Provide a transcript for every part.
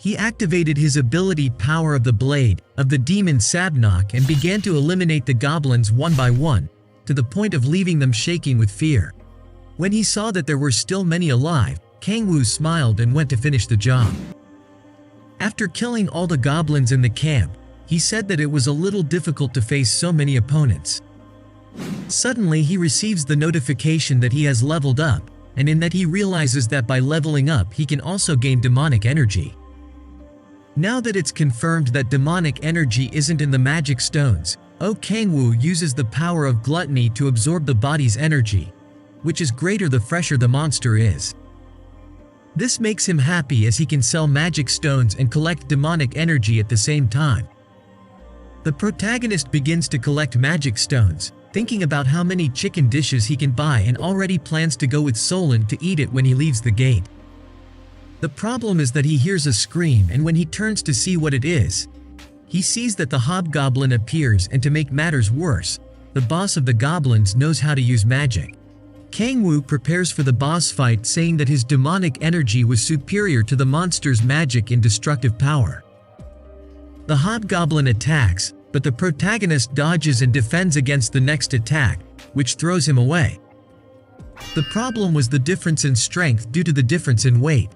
He activated his ability Power of the Blade of the demon Sabnok and began to eliminate the goblins one by one, to the point of leaving them shaking with fear. When he saw that there were still many alive, Kangwoo smiled and went to finish the job. After killing all the goblins in the camp, he said that it was a little difficult to face so many opponents. Suddenly he receives the notification that he has leveled up, and in that he realizes that by leveling up he can also gain demonic energy. Now that it's confirmed that demonic energy isn't in the magic stones, Kangwoo uses the power of gluttony to absorb the body's energy, which is greater the fresher the monster is. This makes him happy as he can sell magic stones and collect demonic energy at the same time. The protagonist begins to collect magic stones, thinking about how many chicken dishes he can buy and already plans to go with Solon to eat it when he leaves the gate. The problem is that he hears a scream, and when he turns to see what it is, he sees that the hobgoblin appears, and to make matters worse, the boss of the goblins knows how to use magic. Kangwoo prepares for the boss fight, saying that his demonic energy was superior to the monster's magic in destructive power. The hobgoblin attacks, but the protagonist dodges and defends against the next attack, which throws him away. The problem was the difference in strength due to the difference in weight.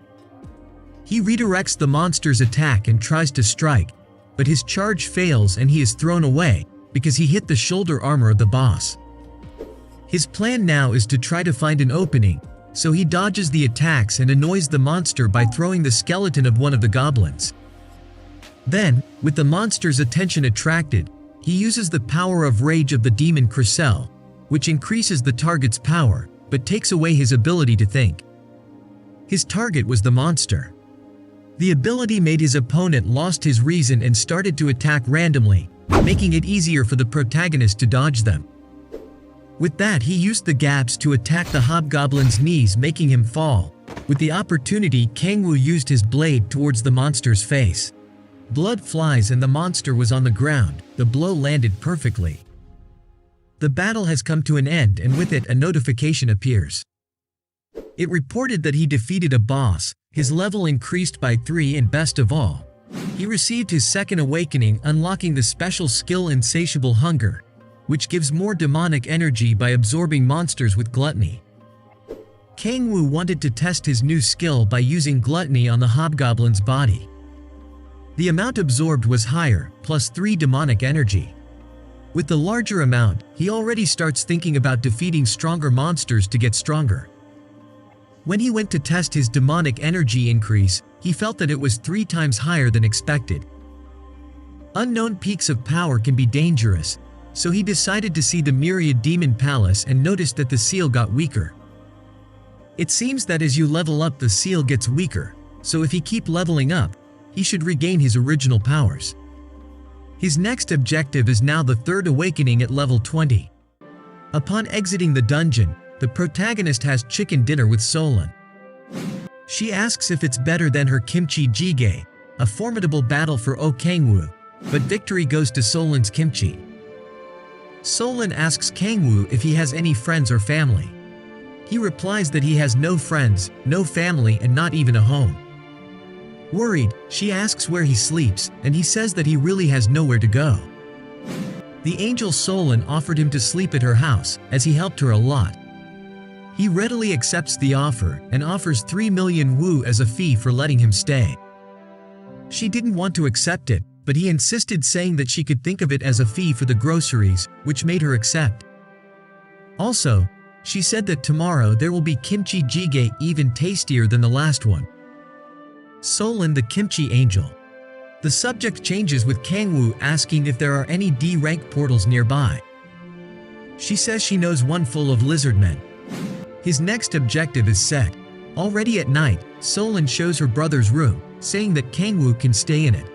He redirects the monster's attack and tries to strike, but his charge fails and he is thrown away because he hit the shoulder armor of the boss. His plan now is to try to find an opening, so he dodges the attacks and annoys the monster by throwing the skeleton of one of the goblins. Then, with the monster's attention attracted, he uses the power of rage of the demon Crysel, which increases the target's power, but takes away his ability to think. His target was the monster. The ability made his opponent lost his reason and started to attack randomly, making it easier for the protagonist to dodge them. With that, he used the gaps to attack the hobgoblin's knees, making him fall. With the opportunity, Kangwoo used his blade towards the monster's face. Blood flies and the monster was on the ground. The blow landed perfectly. The battle has come to an end, and with it a notification appears. It reported that he defeated a boss, his level increased by 3, and best of all, he received his second awakening, unlocking the special skill Insatiable Hunger, which gives more demonic energy by absorbing monsters with gluttony. Kangwoo wanted to test his new skill by using gluttony on the hobgoblin's body. The amount absorbed was higher, plus 3 demonic energy. With the larger amount, he already starts thinking about defeating stronger monsters to get stronger. When he went to test his demonic energy increase, he felt that it was 3 times higher than expected. Unknown peaks of power can be dangerous, so he decided to see the Myriad Demon Palace and noticed that the seal got weaker. It seems that as you level up, the seal gets weaker, so if he keep leveling up, he should regain his original powers. His next objective is now the third awakening at level 20. Upon exiting the dungeon, the protagonist has chicken dinner with Solon. She asks if it's better than her kimchi jjigae, a formidable battle for Kangwoo, but victory goes to Solon's kimchi. Solon asks Kangwoo if he has any friends or family. He replies that he has no friends, no family, and not even a home. Worried, she asks where he sleeps, and he says that he really has nowhere to go. The angel Solon offered him to sleep at her house, as he helped her a lot. He readily accepts the offer and offers 3 million woo as a fee for letting him stay. She didn't want to accept it, but he insisted, saying that she could think of it as a fee for the groceries, which made her accept. Also, she said that tomorrow there will be kimchi jjigae even tastier than the last one. Solon, the kimchi angel. The subject changes with Kangwoo asking if there are any D-rank portals nearby. She says she knows one full of lizardmen. His next objective is set. Already at night, Solon shows her brother's room, saying that Kangwoo can stay in it.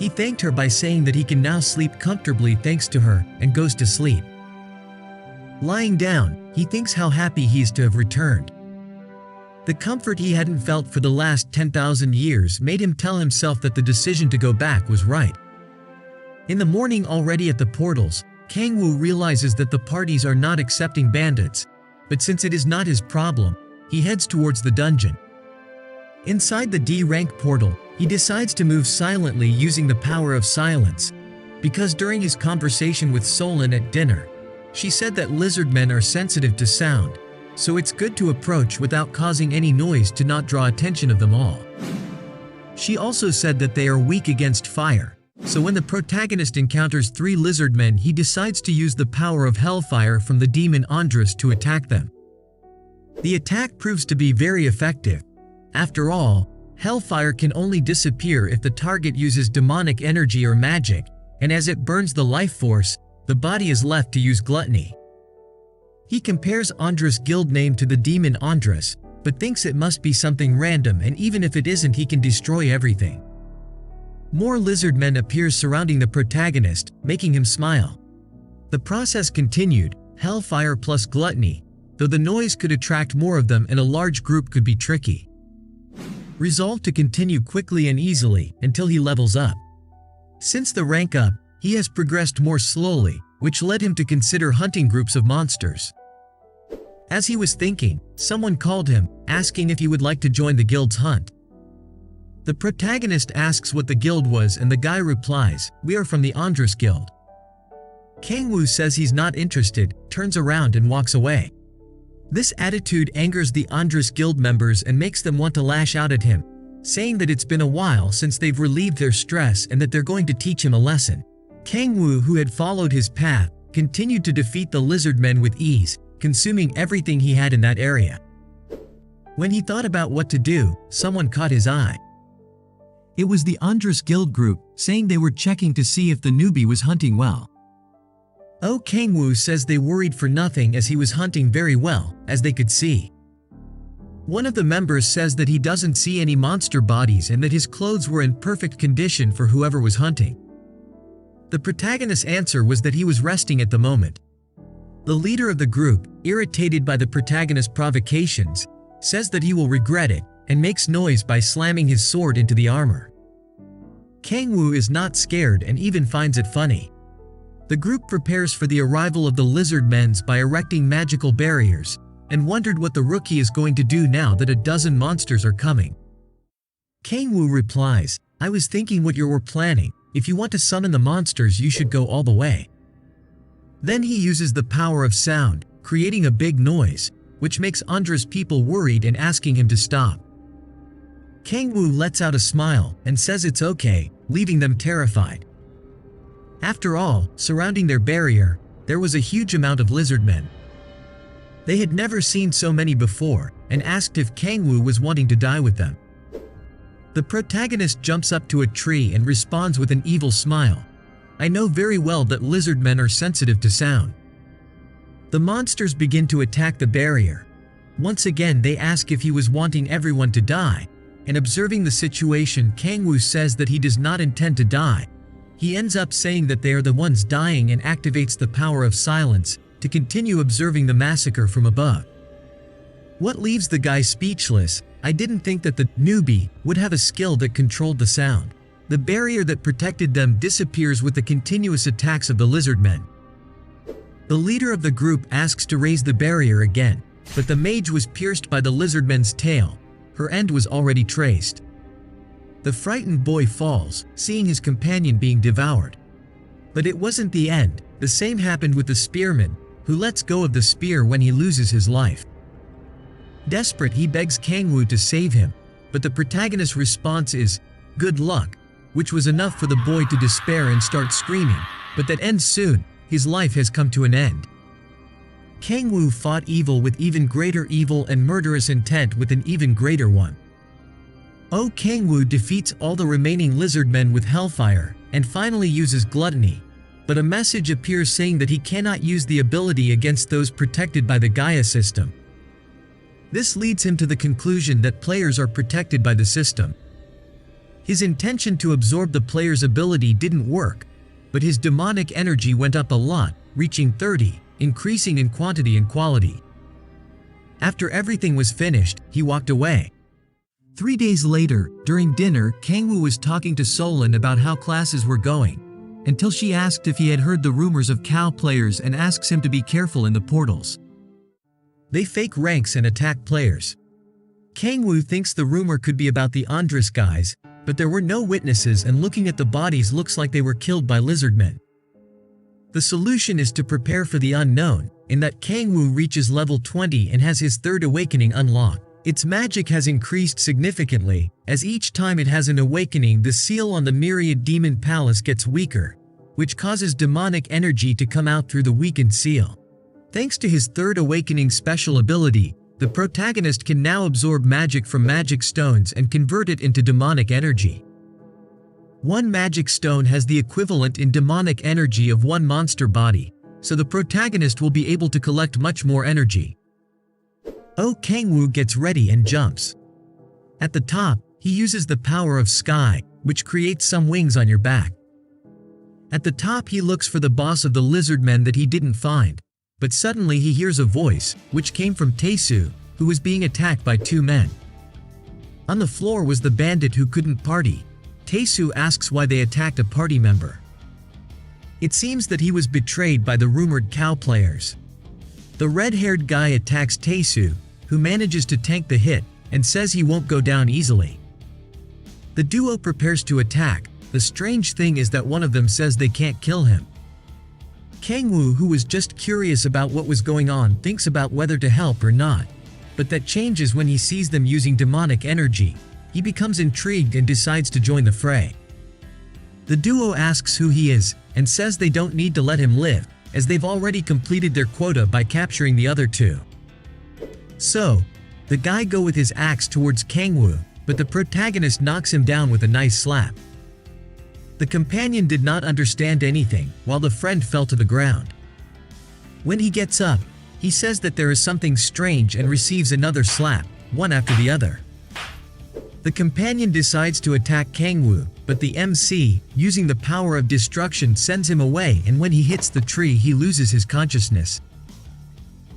He thanked her by saying that he can now sleep comfortably thanks to her, and goes to sleep. Lying down, he thinks how happy he is to have returned. The comfort he hadn't felt for the last 10,000 years made him tell himself that the decision to go back was right. In the morning, already at the portals, Kangwoo realizes that the parties are not accepting bandits, but since it is not his problem, he heads towards the dungeon. Inside the D-rank portal, He decides to move silently using the power of silence, because during his conversation with Solon at dinner, she said that lizard men are sensitive to sound, so it's good to approach without causing any noise to not draw attention of them all. She also said that they are weak against fire, so when the protagonist encounters 3 lizard men, he decides to use the power of hellfire from the demon Andros to attack them. The attack proves to be very effective. After all, hellfire can only disappear if the target uses demonic energy or magic, and as it burns the life force, the body is left to use gluttony. He compares Andros' guild name to the demon Andros, but thinks it must be something random, and even if it isn't, he can destroy everything. More lizard men appear surrounding the protagonist, making him smile. The process continued, hellfire plus gluttony, though the noise could attract more of them and a large group could be tricky. Resolved to continue quickly and easily until he levels up. Since the rank up, he has progressed more slowly, which led him to consider hunting groups of monsters. As he was thinking, someone called him, asking if he would like to join the guild's hunt. The protagonist asks what the guild was, and the guy replies, "We are from the Andros Guild." Kangwoo says he's not interested, turns around and walks away. This attitude angers the Andros Guild members and makes them want to lash out at him, saying that it's been a while since they've relieved their stress and that they're going to teach him a lesson. Kangwoo, who had followed his path, continued to defeat the lizard men with ease, consuming everything he had in that area. When he thought about what to do, someone caught his eye. It was the Andros Guild group, saying they were checking to see if the newbie was hunting well. Oh, Kangwoo says they worried for nothing as he was hunting very well, as they could see. One of the members says that he doesn't see any monster bodies and that his clothes were in perfect condition for whoever was hunting. The protagonist's answer was that he was resting at the moment. The leader of the group, irritated by the protagonist's provocations, says that he will regret it and makes noise by slamming his sword into the armor. Kangwoo is not scared and even finds it funny. The group prepares for the arrival of the lizard men by erecting magical barriers, and wondered what the rookie is going to do now that a dozen monsters are coming. Kangwoo replies, "I was thinking what you were planning. If you want to summon the monsters, you should go all the way." Then he uses the power of sound, creating a big noise, which makes Andros' people worried and asking him to stop. Kangwoo lets out a smile and says it's okay, leaving them terrified. After all, surrounding their barrier, there was a huge amount of lizard men. They had never seen so many before, and asked if Kangwoo was wanting to die with them. The protagonist jumps up to a tree and responds with an evil smile. "I know very well that lizard men are sensitive to sound." The monsters begin to attack the barrier. Once again, they ask if he was wanting everyone to die, and observing the situation, Kangwoo says that he does not intend to die. He ends up saying that they are the ones dying and activates the power of silence to continue observing the massacre from above. What leaves the guy speechless? I didn't think that the newbie would have a skill that controlled the sound. The barrier that protected them disappears with the continuous attacks of the lizard men. The leader of the group asks to raise the barrier again, but the mage was pierced by the lizard men's tail. Her end was already traced. The frightened boy falls, seeing his companion being devoured. But it wasn't the end. The same happened with the spearman, who lets go of the spear when he loses his life. Desperate, he begs Kangwoo to save him, but the protagonist's response is, "Good luck," which was enough for the boy to despair and start screaming, but that ends soon. His life has come to an end. Kangwoo fought evil with even greater evil and murderous intent with an even greater one. Oh, Kangwoo defeats all the remaining lizard men with hellfire, and finally uses gluttony, but a message appears saying that he cannot use the ability against those protected by the Gaia system. This leads him to the conclusion that players are protected by the system. His intention to absorb the player's ability didn't work, but his demonic energy went up a lot, reaching 30, increasing in quantity and quality. After everything was finished, he walked away. 3 days later, during dinner, Kangwoo was talking to Solon about how classes were going, until she asked if he had heard the rumors of cow players and asks him to be careful in the portals. They fake ranks and attack players. Kangwoo thinks the rumor could be about the Andros guys, but there were no witnesses, and looking at the bodies looks like they were killed by lizardmen. The solution is to prepare for the unknown, in that Kangwoo reaches level 20 and has his third awakening unlocked. Its magic has increased significantly, as each time it has an awakening the seal on the Myriad Demon Palace gets weaker, which causes demonic energy to come out through the weakened seal. Thanks to his third awakening special ability, the protagonist can now absorb magic from magic stones and convert it into demonic energy. One magic stone has the equivalent in demonic energy of one monster body, so the protagonist will be able to collect much more energy. Kangwoo gets ready and jumps. At the top, he uses the power of sky, which creates some wings on your back. At the top he looks for the boss of the lizardmen that he didn't find, but suddenly he hears a voice, which came from Taesu, who was being attacked by two men. On the floor was the bandit who couldn't party. Taesu asks why they attacked a party member. It seems that he was betrayed by the rumored cow players. The red-haired guy attacks Taesu, who manages to tank the hit, and says he won't go down easily. The duo prepares to attack. The strange thing is that one of them says they can't kill him. Kangwoo, who was just curious about what was going on, thinks about whether to help or not, but that changes when he sees them using demonic energy. He becomes intrigued and decides to join the fray. The duo asks who he is, and says they don't need to let him live, as they've already completed their quota by capturing the other two. So, the guy goes with his axe towards Kangwoo, but the protagonist knocks him down with a nice slap. The companion did not understand anything, while the friend fell to the ground. When he gets up, he says that there is something strange and receives another slap, one after the other. The companion decides to attack Kangwoo, but the MC, using the power of destruction, sends him away, and when he hits the tree he loses his consciousness.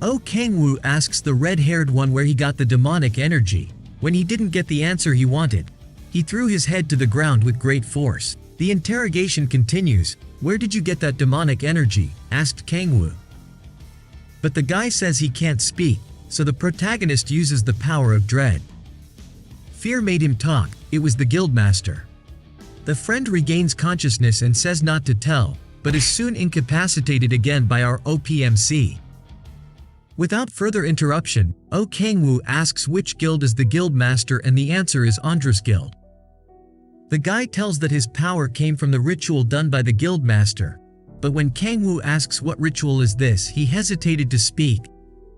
Kangwoo asks the red-haired one where he got the demonic energy. When he didn't get the answer he wanted, he threw his head to the ground with great force. The interrogation continues. "Where did you get that demonic energy?" asked Kangwoo. But the guy says he can't speak, so the protagonist uses the power of dread. Fear made him talk. It was the guildmaster. The friend regains consciousness and says not to tell, but is soon incapacitated again by our OPMC. Without further interruption, Kangwoo asks which guild is the guildmaster, and the answer is Andrus Guild. The guy tells that his power came from the ritual done by the guildmaster, but when Kangwoo asks what ritual is this, he hesitated to speak,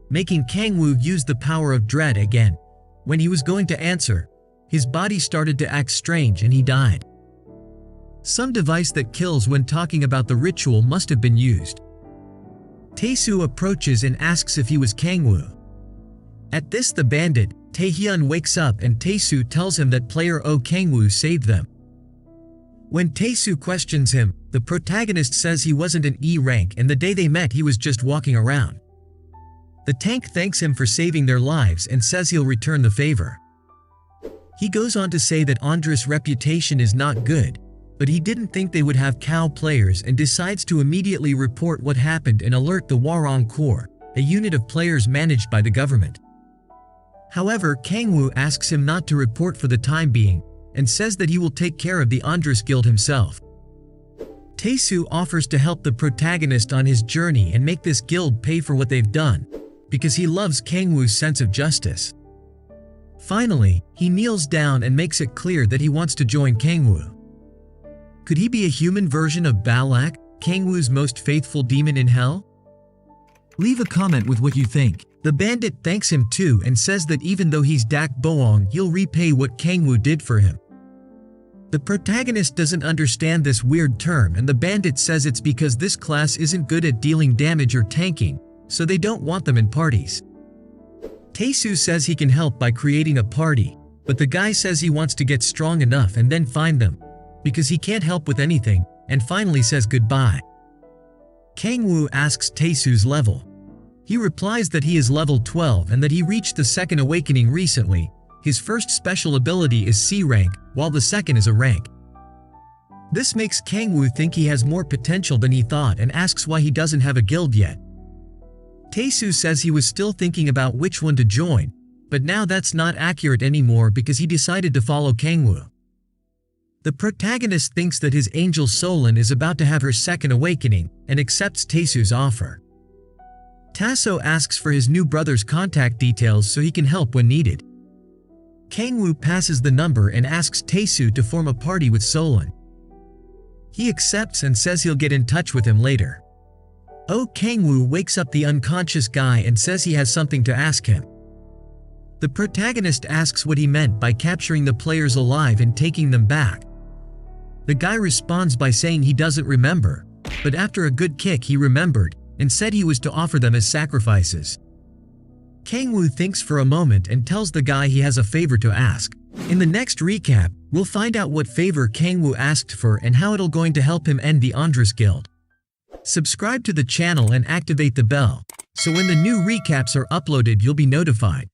making Kangwoo use the power of dread again. When he was going to answer, his body started to act strange and he died. Some device that kills when talking about the ritual must have been used. Taesu approaches and asks if he was Kangwoo. At this the bandit, Taehyun, wakes up and Taesu tells him that player Kangwoo saved them. When Taesu questions him, the protagonist says he wasn't an E rank and the day they met he was just walking around. The tank thanks him for saving their lives and says he'll return the favor. He goes on to say that Andrus' reputation is not good, but he didn't think they would have cow players and decides to immediately report what happened and alert the Warong Corps, a unit of players managed by the government. However, Kangwoo asks him not to report for the time being, and says that he will take care of the Andrus Guild himself. Taesu offers to help the protagonist on his journey and make this guild pay for what they've done, because he loves Kangwoo's sense of justice. Finally, he kneels down and makes it clear that he wants to join Kangwoo. Could he be a human version of Balak, Kangwoo's most faithful demon in hell? Leave a comment with what you think. The bandit thanks him too and says that even though he's Dak Boong, he'll repay what Kangwoo did for him. The protagonist doesn't understand this weird term, and the bandit says it's because this class isn't good at dealing damage or tanking, so they don't want them in parties. Taesu says he can help by creating a party, but the guy says he wants to get strong enough and then find them, because he can't help with anything, and finally says goodbye. Kangwoo asks Taesu's level. He replies that he is level 12 and that he reached the second awakening recently. His first special ability is C rank, while the second is a rank. This makes Kangwoo think he has more potential than he thought and asks why he doesn't have a guild yet. Taesu says he was still thinking about which one to join, but now that's not accurate anymore because he decided to follow Kangwoo. The protagonist thinks that his angel Solon is about to have her second awakening and accepts Taesu's offer. Tasso asks for his new brother's contact details so he can help when needed. Kangwoo passes the number and asks Taesu to form a party with Solon. He accepts and says he'll get in touch with him later. Kangwoo wakes up the unconscious guy and says he has something to ask him. The protagonist asks what he meant by capturing the players alive and taking them back. The guy responds by saying he doesn't remember, but after a good kick he remembered and said he was to offer them as sacrifices. Kangwoo thinks for a moment and tells the guy he has a favor to ask. In the next recap, we'll find out what favor Kangwoo asked for and how it'll going to help him end the Andras Guild. Subscribe to the channel and activate the bell, so when the new recaps are uploaded you'll be notified.